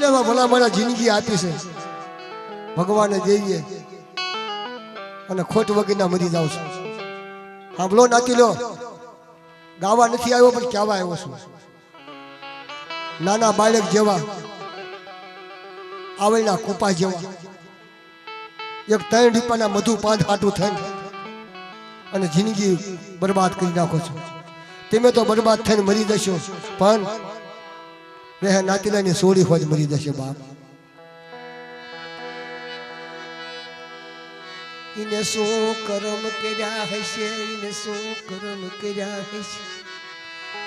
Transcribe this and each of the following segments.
લેવા ભલા મારા જિંદગી આપી છે ભગવાને દેવીએ અને ખોટ વગરના મરી જાવ છું સાંભળો નાતી લો ગાવા નથી આવ્યો પણ કહેવા આવ્યો છું નાના બાળક જેવા આવેલા કૂપા જેવા એક 3 રૂપિયાના મધુ પાંચ હાટું થઈને અને જિંદગી બરબાદ કરી નાખો છો તમે તો બરબાદ થઈને મરી જશો પણ રહે નાતીલાની સોળી હોય મરી જશે બાપ ઇને શું કર્મ કર્યા હશે ઇને શું કર્મ કર્યા હશે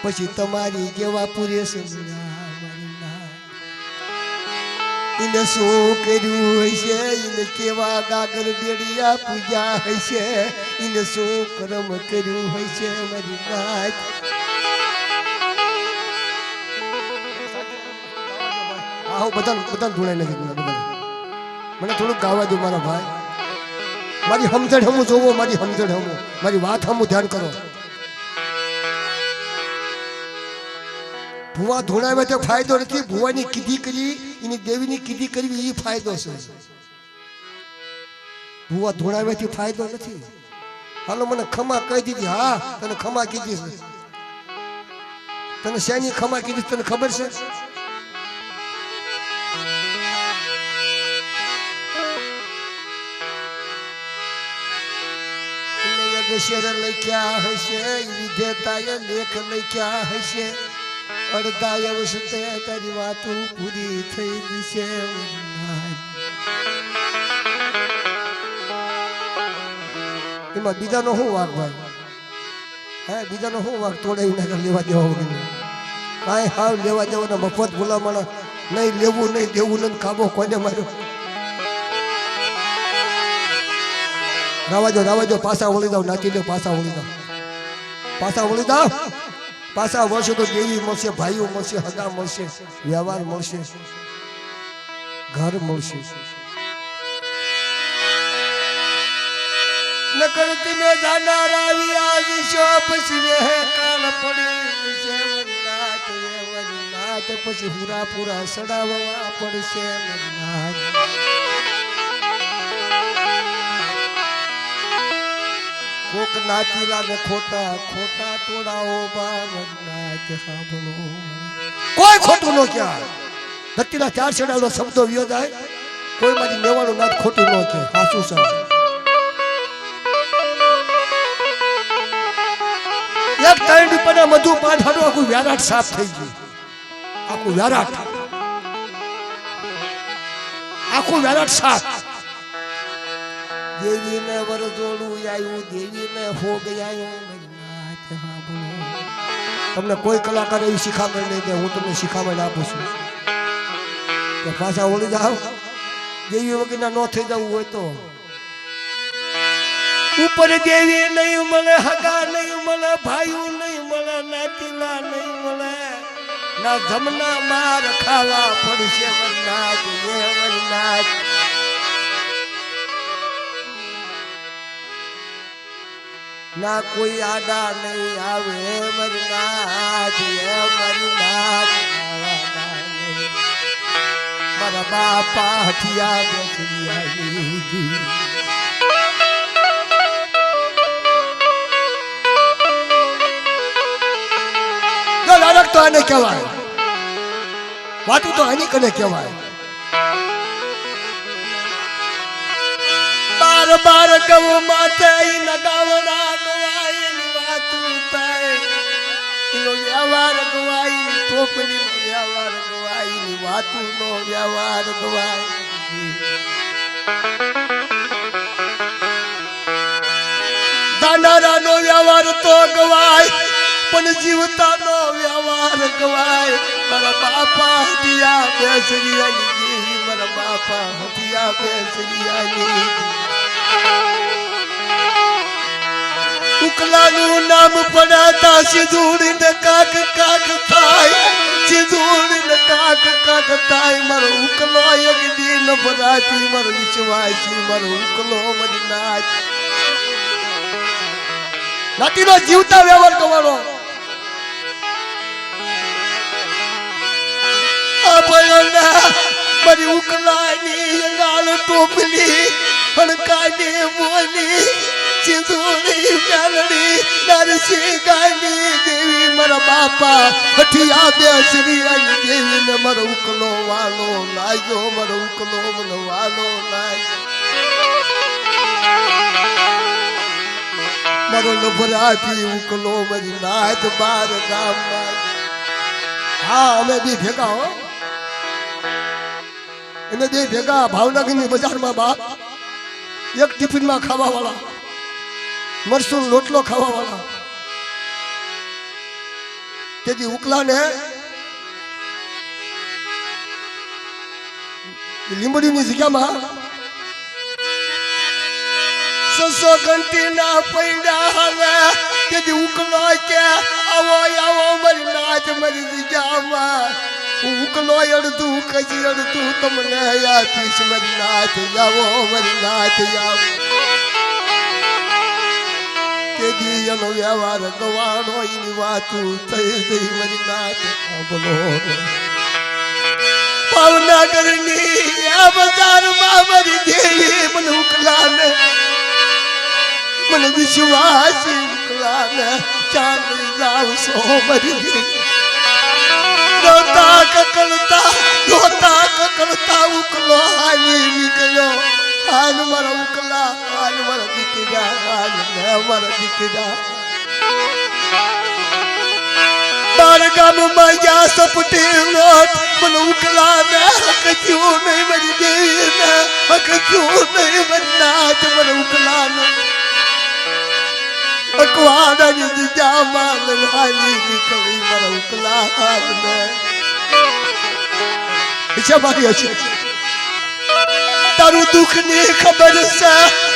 પછી તમારી જેવા પૂરે છે ઇને શું કર્યું હશે ઇને કેવા ગાગર બેડિયા પૂજા હશે ઇને શું કર્મ કર્યું હશે મારી નાત આવો બધા ધૂણાઈ નથી મને થોડુંક ગાવા દો મારા ભાઈ મારી સમજણ હમું જોવો મારી સમજણ હમું મારી વાત હમું ધ્યાન કરો ભુવા ધૂણાવે તો ફાયદો નથી ભુવાની કીધી કરી એની દેવીની કીધી કરવી એ ફાયદો છે ભુવા ધૂણાવેથી ફાયદો નથી હાલો મને ખમા કહી દીધી હા તને ખમા કીધી છે તને શેની ખમા કીધી તને ખબર છે શેર લખ્યા હશે વિધેતાએ લેખ લખ્યા હશે અડધા અવસતે તારી વાતો પૂરી થઈ જશે એમાં બીજાનો શું વાક ભાઈ હે બીજાનો શું વાક તોડાવી નાખે લેવા દેવા વગર કાંઈ હાવ લેવા દેવાના મફત ભૂલામણા નહીં લેવું નહીં દેવું નહીં ખાબો કોને માર્યો રાવાજો પાછા વળી જાવ નાચી લો પાછા વળી જાવ પાછા વળશે તો દેવી મળશે ભાઈઓ મળશે હગા મળશે વ્યવહાર મળશે ઘર મળશે નકર તમે જાનાર આવી આવીશો પછી રહે કાળ પડી છે વરનાથ પછી પૂરા સડાવવા પડશે વરનાથ કોક નાતીલા ને ખોટા તોડાવો બાવનાથ સાંભળો કોઈ ખોટું ન ક્યાં નતીલા 4 છેડાનો શબ્દો વ્યો જાય કોઈ મારી લેવાનું નાત ખોટું ન કે સાચું છે એક 3 રૂપિયાના મધુ પાંચ હાડું આખું વ્યારાટ સાફ થઈ ગયું આખું વ્યારાટ સાફ દેવી ને વરજોડું આવ્યું દેવી ને હોગ આવ્યો તમને કોઈ કલાકાર એવી શિખામણ નહીં દે હું તમને શિખામણ આપું છું કે પાછા ઓળી જાવ દેવી વગરના ન થઈ જવું હોય તો ઉપર દેવી નહીં મળે હગા નહીં મળે ભાઈઓ નહીં મળે નાતીલા નહીં મળે ના જમના માર ખાવા પડશે વરનાથ વરનાથ ના કોઈ આડા નહીં આવે મરનાથ મારા બાપા હઠિયા બેસરી તો આને કહેવાય વાતું તો આની કને કહેવાય બાર ગવ માતે નગાવડા ગવાય ની વાતું થાય એનો વ્યવહાર ગવાય ટોપલી નો વ્યવહાર ગવાય ની વાતું નો વ્યવહાર ગવાય દાનારા નો વ્યવહાર તો ગવાય પણ જીવતા નો વ્યવહાર ગવાય મારા બાપા હટિયા બેસરિયાની મારા બાપા હટિયા બેસરિયાની ઉકલાનું નામ પડાતા સિંધુડીને કાક થાય સિંધુડીને કાક થાય મારો ઉકલો એક દિન ભરાતી મારો વિશ્વાસી મારો ઉકલો મરી નાતીનો જીવતા વ્યવહાર કરવાનો પડ્યો મારી ઉકલાની ગાળ ટોપલી હણકાની બોલી સિંધુની મેલડી નરસિંહ ગાની દેવી મારા બાપા હઠિયા બેસરી દેવી ને મારો ઉકલો વાલો લાગ્યો મારો ઉકલો મને વાલો લાગ્યો મારો લભરાથી ઉકલો મારી નાચ બાર ગામમાં હા અમે બી ભેગા હો અમે બે ભેગા ભાવનગરની બજારમાં બાપ એક ટિફિનમાં ખાવા વાળા મરસું લોટલો ખાવા વાળા તેથી ઉકલાને લીંબડીની જગ્યામાં સસો ઘંટીના પૈડા હવે તેથી ઉકલો કે આવો આવો મારી નાચ મારી જગ્યામાં ઉકલો અડધું કજી અડધું તમને આપીશ મારી નાચ આવો મારી નાચ આવો તેથી એનો વ્યવહાર ગવાનો એની વાતું થઈ ગઈ મારી નાચ બોલો ભાવનગરની આ બજારમાં મારી દેવી મને ઉકલાને મને વિશ્વાસ ઉકલાને ચાલી જાવ સો મારી દેવી રોતા કકડતા ઉકલો હાલી નીકળ્યો હાલ મારા ઉકલા હાલ મારા દીકરા હાલ મારા દીકરા બાર ગામમાં જા સપટી લોટ મને ઉકલા ને હકચ્યું નહીં મારી દેવી ને હકચ્યું નહીં મારી નાચ મને ઉકલા ને અકવાડાની દીજામાં હાલી નીકળી મારા ઉકલા હાલ ને છે મારી છે તારું દુઃખ ની ખબર છે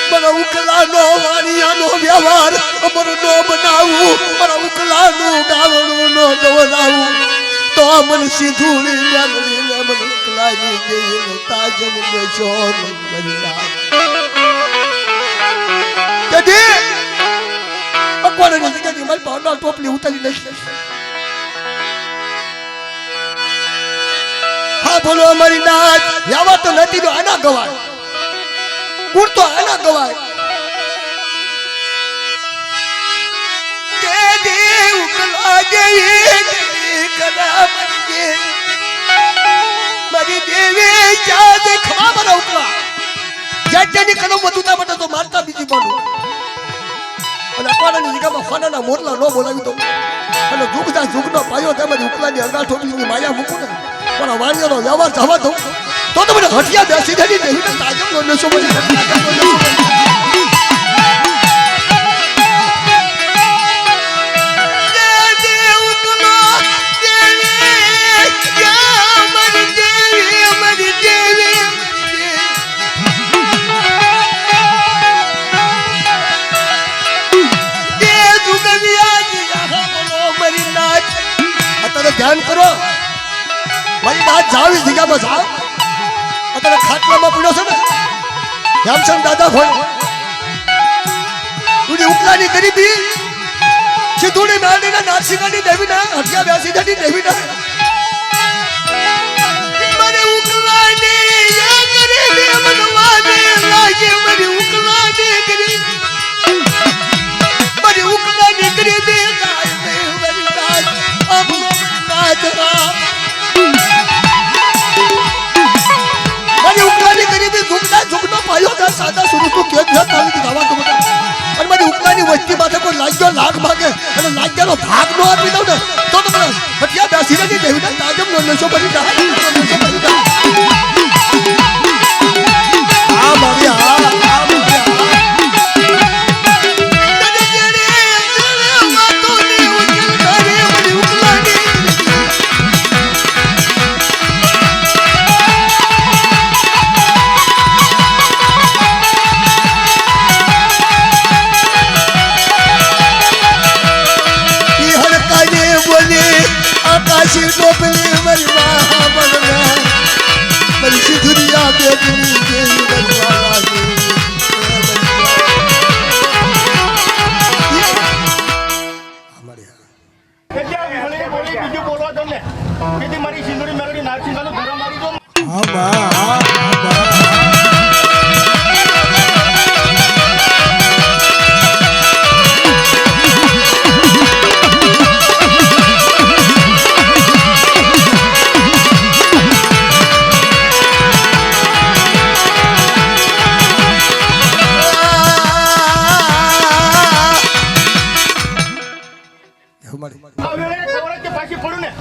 મારા ઉકલાનો વાણિયાનો વ્યવહાર અમારો નો બનાવું મારા ઉકલાનું ગાવણું નો દોરાવું તો મને સીધું મેલડી ને મને ઉકલાની દેવી તાજમ દેશો મરીલા તેથી અકવાડાની જગ્યાની મારી પાવડા ટોપલી ઉતારી નાખી બોલો અમારી નાચ યાવા તો નથી તો આના ગવાય કુર તો આના ગવાય તે દેવ કલા દેવી કલા મારી દેવી ચાદ ખવા મારા ઉકલા જેટની કલમ વધુતા બટા તો મારતા બીજી બોલું અને પાણાની જગ્યામાં ફાનાના મોરલા નો બોલાવી દઉં અને જુગદા જુગનો પાયો તેમજ ઉકલાની અંગાર ઠોકલીની માયા મૂકું ને પણ વાણિયાનો વ્યવહાર જવા દઉં તો મને હટિયા બેસી જતી દેવી ને તાજમ નો લેશો ધ્યાન કરો મારી નાચ જાવી જગ્યામાં જાવ અત્યારે ખાટલામાં પડ્યો છે ને શ્યામચંદ દાદા ભણ તું ઉકલાની ગરીબી સિદ્ધુની મેળડીના નારસિંહાની દેવીના હટિયા બેસી જતી દેવીના મને ઉકલાની ગરીબી મનવાને લાગે મારી ઉકલાની ગરીબી મારી ઉકલાની ગરીબી મારી નાચ મારી ઉકલાની ગરીબી ઝુકનો પાયો છે સાદા સુરતું કે ભેટ આવી દવા તો અને મારી ઉકલાની વસ્તી માથે કોઈ લાગ્યો લાખ ભાગે અને લાગ્યાનો ભાગ નો આપી દઉં ને તો તમે હટિયા બેસી રહી દેવી ને તાજમ નો લેશો બની જાય આ મારી આકાશી ટોપલી મારી મહાબળના મારી સિદ્ધુરિયા બેટની દેવી બનવા લાગી અમારી બીજું બોલવા દો ને કે મારી સિંદુરી મેલડી નારસિંગાનું ધરમ મારી દો. હા બા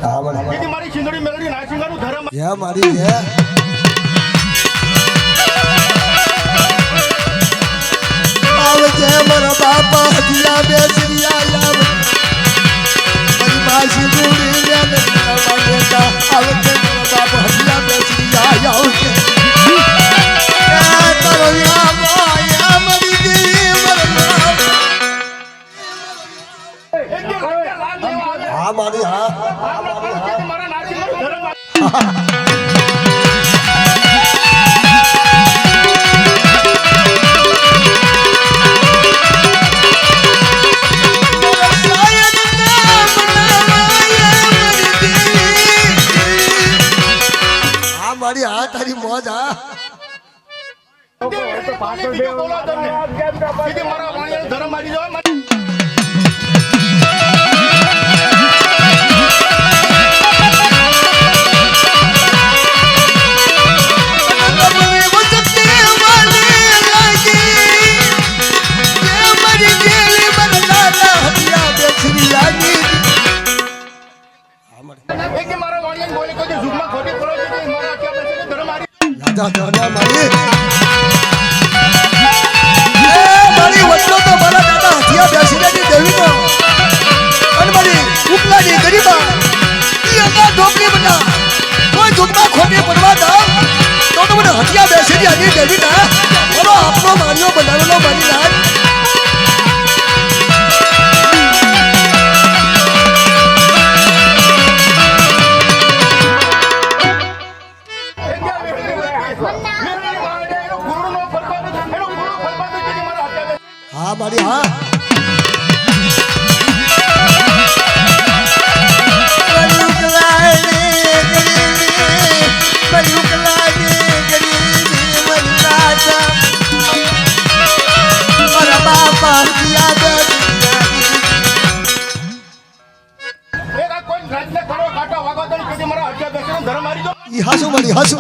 હા મારી સિંદુરી મેલડી નારસિંગાનું ધરમ જય મારી જય આવજે મારા બાપા હજીયા બેસરિયા આવ મારી માસી દૂરી લે મારા બેટા આવજે મારા બાપા હજીયા બેસરિયા આવજે તારો યા મોયા મરી દી મરમા હા મારી હા મારા નારસિંગાનું ધરમ મારી હા તારી મોજ હા બીજું બોલવા દો ને કે મારા વાણિયાનું ધરમ મારી દો. મારી વચલો તો મારા દાદા હથિયા બેસીને દેવી નો અને મારી ઉપલાની ગરીબા ઈ અંગા ઢોકરી બના કોઈ દુખમાં ખોટી પડવા દા તો મને હથિયા બેસીને આની દેવી ના બોલો આપનો માન્યો બનાવેલો મારી રાજ હા મારી હા હાસુ મારી હાસુ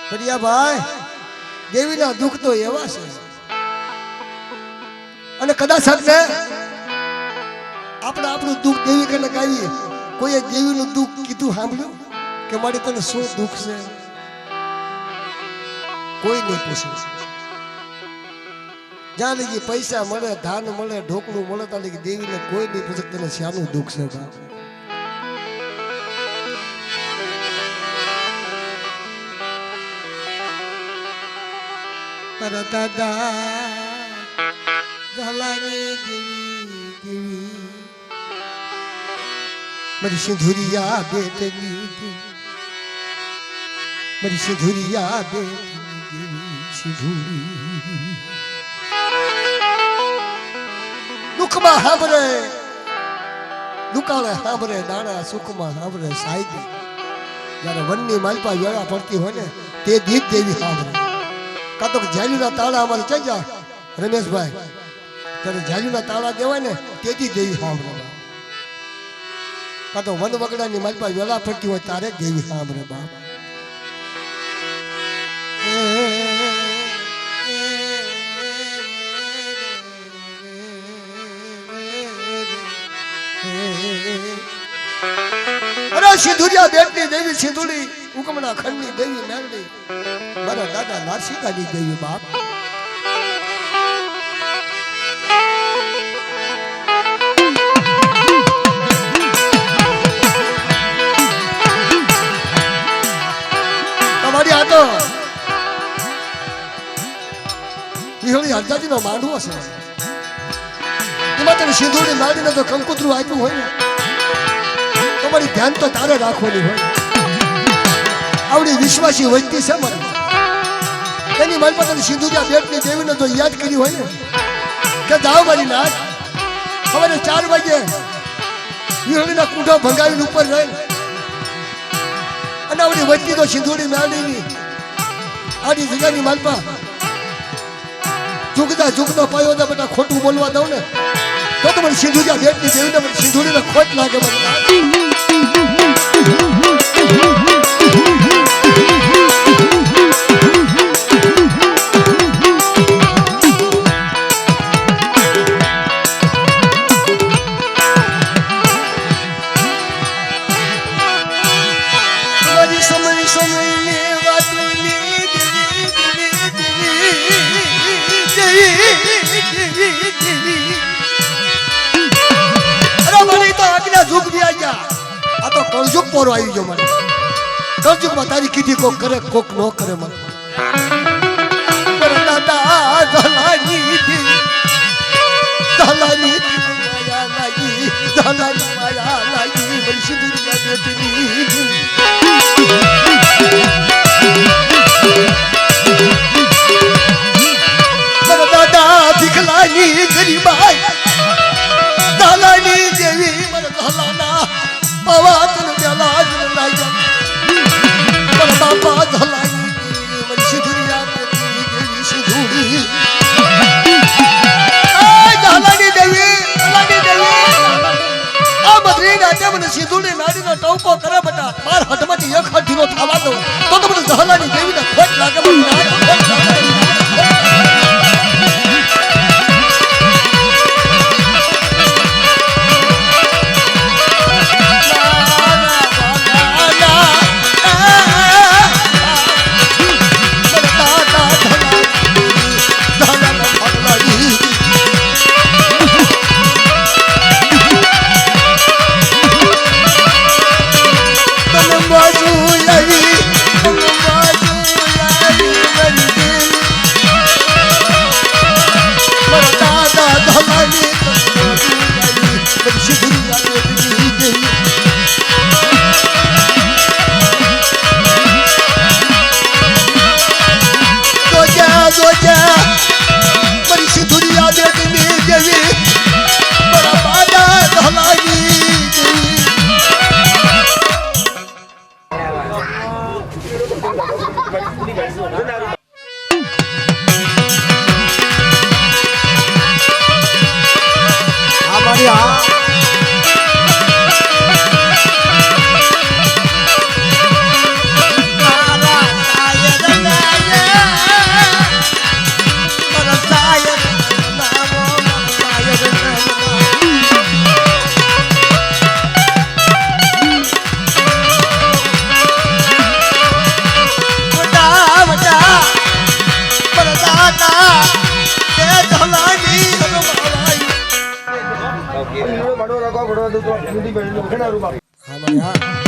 ફરિયા ભાઈ દેવીના દુઃખ તો એવા છે અને કદાચ આપણે આપણું દુઃખ દેવી કને ગાવીએ કોઈએ દેવીનું દુઃખ કીધું સાંભળ્યું કે મારી તને શું દુઃખ છે કોઈ નહીં પૂછે જ્યાં લગી પૈસા મળે ધાન મળે ઢોકળું મળે ત્યાં લગી દેવીને કોઈ નહીં પૂછે તને શાનું દુઃખ છે બાપ પર દાદા ઝાલાની દેવી મારી સિંધુરિયા બેટની મારી સિંધુરિયા બેટની સિંધુરી દુઃખમાં હાંભરે દુકાળે હાંભરે દાણા સુખમાં હાંભરે સાહેબી જ્યારે વનની માલપા વેળા પડતી હોય ને તે દીપ દેવી હાંભરે કાં તો જાલ્યુના તાળા અમારે ચઈ જા રમેશભાઈ ત્યારે જાલ્યુના તાળા દેવાય ને તેથી દેવી સાંભળે કાં તો વન વગડાની માલપા વેલા પડતી હોય તારે દેવી સાંભળે બાપ અરે સિંધુરિયા બેટની દેવી સિંધુડી ઉકમણા ખંડની દેવી મેલડી મારા દાદા નાસિકાની દેવી બાપ તમારી આ તો વિહોળી હરદાજી નો માંડવો છે એમાં તને સિંધુડી મેળવીને તો કંકુતરું આપ્યું હોય ને તમારી ધ્યાન તો તારે રાખવાની હોય આવડી વિશ્વાસી વંતી છે મારી એની મન પર સિંધુરિયા બેટની દેવીને જો યાદ કરી હોય ને કે જાઓ મારી નાથ સવારે 4 વાગે વિહોળીના કુંઢો ભંગાવીને ઉપર રહે અને આવડી વંતી તો સિંધુડી મેળવીની આડી જગ્યાની માલપા જુગનો પાયો દે બેટા ખોટું બોલવા દઉં ને તો મને સિંધુરિયા બેટની દેવીને મને સિંધુડીને ખોટ લાગે મને કળજુગ પોરો આવી ગયો મને કળજુગમાં તારી કીધી કોક કરે કોક ન કરે મને દાદા ધલાની માયા લાગી મને સિંધુરિયા બેટની મારા દાદા ભીખલાની ગરીબાઈ ધલાની જેવી મને ધલાના પવાતન બેલાજ લાગ્યા પર બાપા ધલાઈ મને સિંધુરિયા બેટની દેવી સિંધુડી ધલાની દેવી આ બદરી રાતે મને સિંધુડી નાડીનો ટોપો કરે બટા માર હટમાંથી એક હઠીનો થવા દો તો મને ધલાની દેવીને ખોટ લાગે મારો રાખવા પડવા દો તો મીઠી બની ઘણા રૂપા હા મારી હા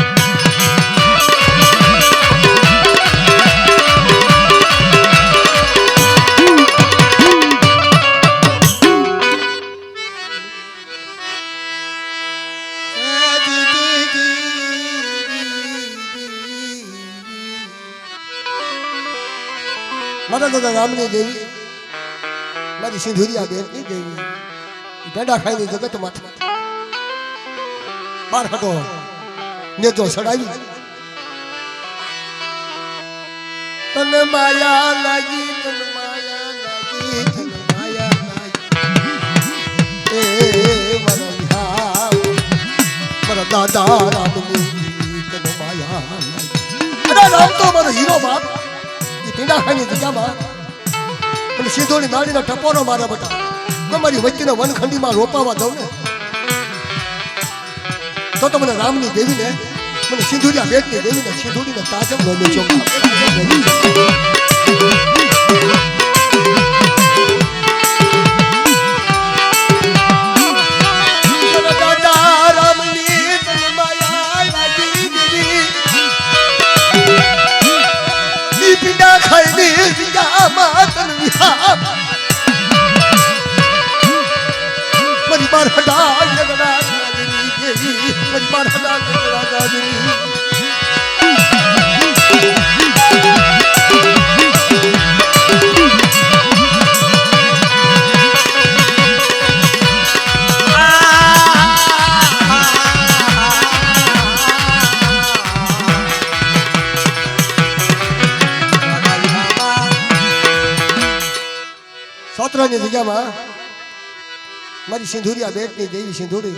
મારા દાદા રામની દેવી મારી સિંધુરિયા બેનની દેવી ઢાંડા ખાઈને જગત માથે બાર હતો ને તો સડાવી તને માયા લાગી તને માયા લાગી તને માયા લાગી એ મારા મારા દાદા રામની તને માયા લાગી અરે રામ તો મારો હીરો બાપ ઢીંડા ખાની જગ્યામાં અને સીધોની નાળીના ટપોનો મારા બટા મારી વચ્ચેના વનખંડીમાં રોપાવા દઉં ને તો મને રામની દેવીને મને સિંધુરિયા બેટની દેવીને સિંધુડીને તાજમ ગમે છો પરિવાર હડા જગડા દેવી પરિવાર હડા જગડા દેવી સોત્રાની જગ્યામાં મારી સિંધુરિયા બેટની દેવી સિંધુડી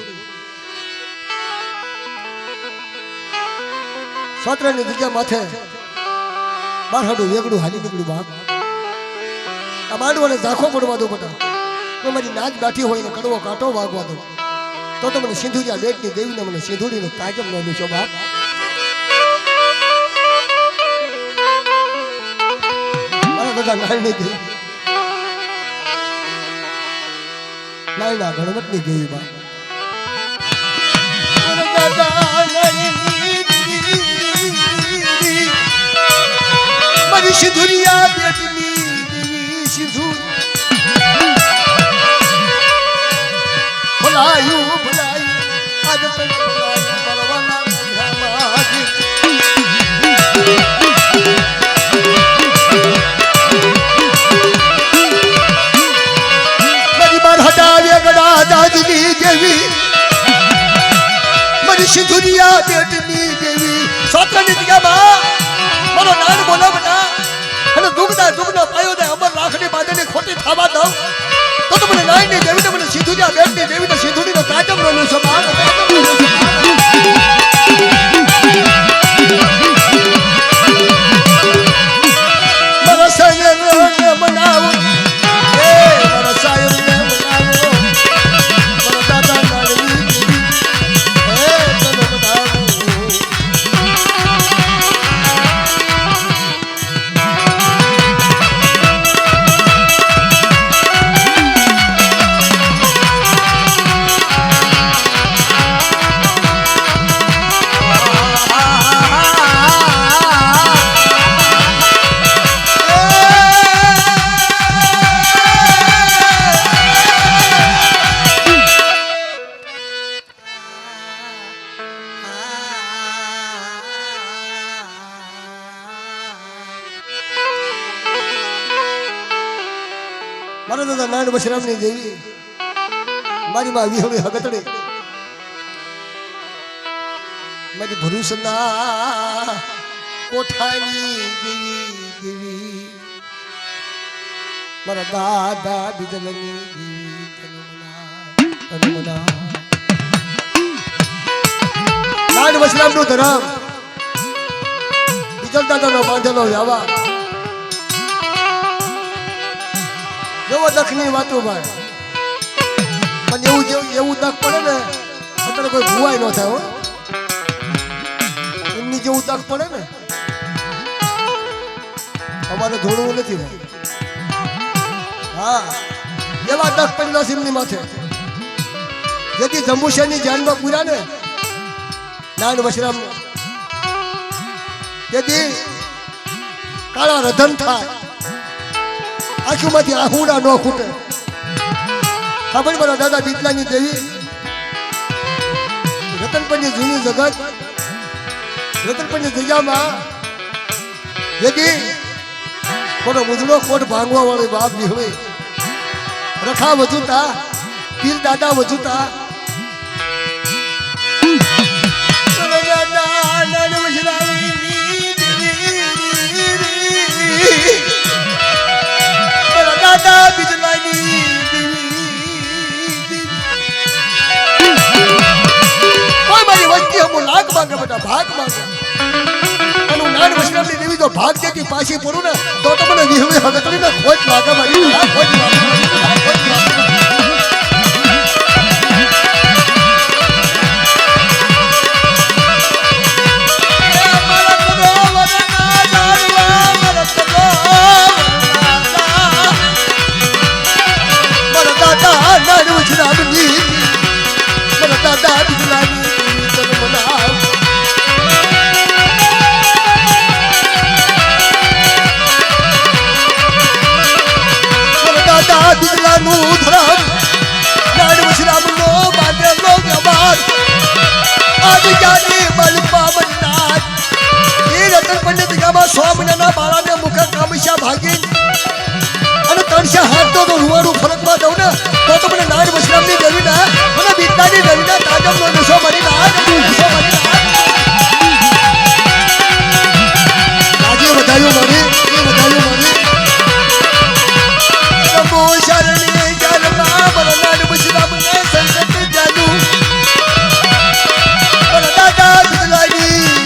સોત્રાની જગ્યા માથે બારહાડું વેગડું હાલી નીકળ્યું બાપ આ માંડવાને ઝાંખો પડવા દો બટા તો મારી નાચ ગાંઠી હોય ને કડવો કાંટો વાગવા દો તો મને સિંધુરિયા બેટની દેવીને મને સિંધુડીનો કાજમ ન લેશો બાપ મારા બધા નાની દેવી નાયના ગણવતની દેવી બા મારી સિંધુરિયા બેટની દેવી સિંધુ ભલાયું ભલાયું આજ તને ભલાયું પરવાના દાદની દેવી મારી સિંધુરિયા બેટની દેવી સોત્રાની જગ્યામાં મારો નાન બોલો બટા અને દુગના પાયો દે અમર રાખડી બાંધીને ખોટી થાવા દઉં તો મને નાનની દેવીને મને સિંધુરિયા બેટની દેવીને સિંધુડીનો કાજમ રોલ્યો છો મારા સાયર બનાવો મારા સાયર મારા દાદા નાન બશરામની દેવી મારી માં વિહળી હગતડે મારી ભરૂસના કોઠાની દેવી મારા દાદા બીજલની દેવી તનુમના નાન બશરામનું ધરામ બીજલ દાદાનો બાંધેલો વ્યવહાર જેવો દખની વાતો ભાઈ પણ એવું દખ પડે ને અત્યારે કોઈ ભુવાય ન થાય હો એમની જેવું દખ પડે ને અમારે ધોળવું નથી ભાઈ હા એવા દખ પડેલા છે એમની માથે यदि जंबूसરની જાનમાં પૂરા ને નાન વશરામ यदि કાળા રધન થાય આંખોમાંથી આહુડા ન ખૂટે ખબર મારા દાદા બીતલાની દેવી રતનપરની જૂની જગત રતનપરની જગ્યામાં यदि કોનો મુજડો કોટ ભાંગવા વાળી બાપ નીકળે રખા વજુતા પીર દાદા વજુતા દાદા બીજલાની કોઈ મારી વસ્તી હું લાખ માંગે બેટા ભાગ માંગે અને નાન વૈષ્ણવની દેવી તો ભાગ દેતી પાછી પડું ને તો મને વિહળે હવે કરીને ખોટ લાગે મારી ખોટ લાગે સો મહિનાના બાળાને મુખે કામશા ભાગી અને તણશા હાથ તો રૂવાનું ફરકમાં દઉં ને તો મને નાન વશરામની દેવી ના મને બીતલાની દેવી ના તાજમનો નશો મારી ના નશો મારી આજે વધાયું મારી એ વધાયું મારી નમો શરણે જન્મા મને નાન વશરામને સંકટ જાદુ મને દાદા બીતલાની